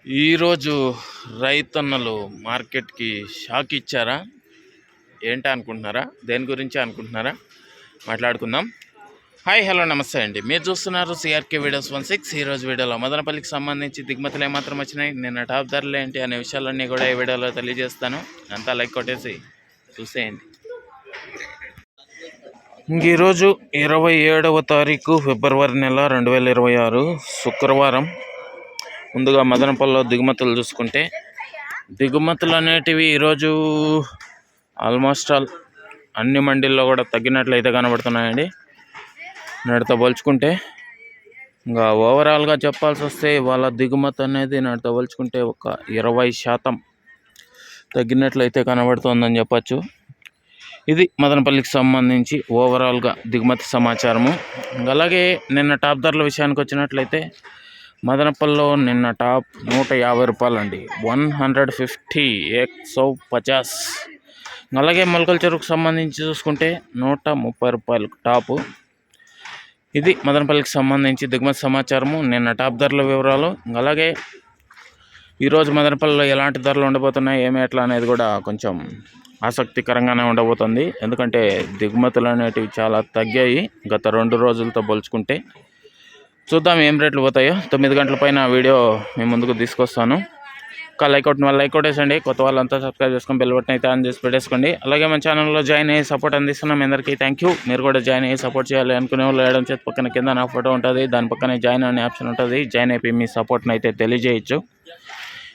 ఈరోజు రైతన్నలు మార్కెట్కి షాక్ ఇచ్చారా ఏంటి అనుకుంటున్నారా? దేని గురించి అనుకుంటున్నారా? మాట్లాడుకుందాం. హాయ్ హలో నమస్తే అండి. మీరు చూస్తున్నారు సిఆర్కే వీడియోస్ 16. ఈరోజు వీడియోలో మదనపల్లికి సంబంధించి దిగుమతులు ఏమాత్రం వచ్చినాయి, నిన్న టాప్ ధరలు ఏంటి అనే విషయాలన్నీ కూడా ఈ వీడియోలో తెలియజేస్తాను. అంతా లైక్ కొట్టేసి చూసేయండి. ఈరోజు 27వ తారీఖు ఫిబ్రవరి నెల 2026 శుక్రవారం. ముందుగా మదనపల్లిలో దిగుమతులు చూసుకుంటే దిగుమతులు అనేటివి ఈరోజు ఆల్మోస్ట్ ఆల్ అన్ని మండీల్లో కూడా తగ్గినట్లయితే కనబడుతున్నాయండి. నాటితో పోల్చుకుంటే ఇంకా ఓవరాల్గా చెప్పాల్సి వస్తే వాళ్ళ దిగుమతి అనేది నాటితో పోల్చుకుంటే ఒక 20% తగ్గినట్లయితే కనబడుతుందని చెప్పచ్చు. ఇది మదనపల్లికి సంబంధించి ఓవరాల్గా దిగుమతి సమాచారము. అలాగే నిన్న టాప్ ధరల విషయానికి వచ్చినట్లయితే మదనపల్లిలో నిన్న టాప్ 150 రూపాయలు అండి, 150 150. అలాగే మొలకల చెరువుకు సంబంధించి చూసుకుంటే 130 రూపాయలు టాపు. ఇది మదనపల్లికి సంబంధించి దిగుమతి సమాచారము, నిన్న టాప్ ధరల వివరాలు. అలాగే ఈరోజు మదనపల్లిలో ఎలాంటి ధరలు ఉండబోతున్నాయి, ఏమి ఎట్లా అనేది కూడా కొంచెం ఆసక్తికరంగానే ఉండబోతుంది. ఎందుకంటే దిగుమతులు అనేటివి చాలా తగ్గాయి గత 2 రోజులతో పోల్చుకుంటే. చూద్దాం ఏం రేట్లు పోతాయో. 9 గంటల పైన వీడియో మేము ముందుకు తీసుకొస్తాను. ఒక లైక్ కొట్టేసండి. కొత్త వాళ్ళంతా సబ్స్క్రైబ్ చేసుకొని బెల్ బటన్ అయితే ఆన్ చేసి పెట్టేసుకోండి. అలాగే మన ఛానల్లో జాయిన్ అయ్యి సపోర్ట్ అందిస్తున్నాం. మీ అందరికీ థ్యాంక్ యూ. మీరు కూడా జాయిన్ అయ్యి సపోర్ట్ చేయాలి అనుకునే వాళ్ళు వేయడం చేతి పక్కన కింద నా ఫోటో ఉంటుంది, దాని పక్కనే జాయిన్ అనే ఆప్షన్ ఉంటుంది. జాయిన్ అయిపోయి మీ సపోర్ట్ని అయితే తెలియజేయచ్చు.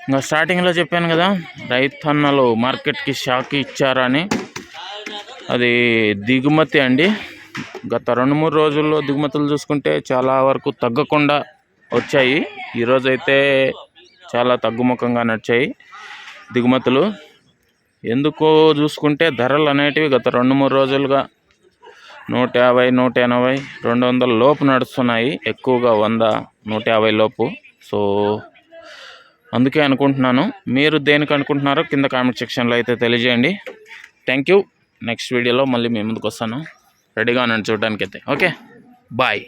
ఇంకా స్టార్టింగ్లో చెప్పాను కదా, రైతన్నలు మార్కెట్కి షాక్ ఇచ్చారని. అది దిగుమతి అండి. గత 2-3 రోజుల్లో దిగుమతులు చూసుకుంటే చాలా వరకు తగ్గకుండా వచ్చాయి. ఈరోజైతే చాలా తగ్గుముఖంగా నడిచాయి దిగుమతులు. ఎందుకో చూసుకుంటే ధరలు అనేటివి గత 2-3 రోజులుగా 150, 180, 200 లోపు నడుస్తున్నాయి. ఎక్కువగా 100, 150 లోపు. సో అందుకే అనుకుంటున్నాను. మీరు దేనికి అనుకుంటున్నారో కింద కామెంట్ సెక్షన్లో అయితే తెలియజేయండి. Thank you. నెక్స్ట్ వీడియోలో మళ్ళీ మీ ముందుకు వస్తాను. రెడీగా ఉన్నాను చూడడానికైతే. Okay, bye.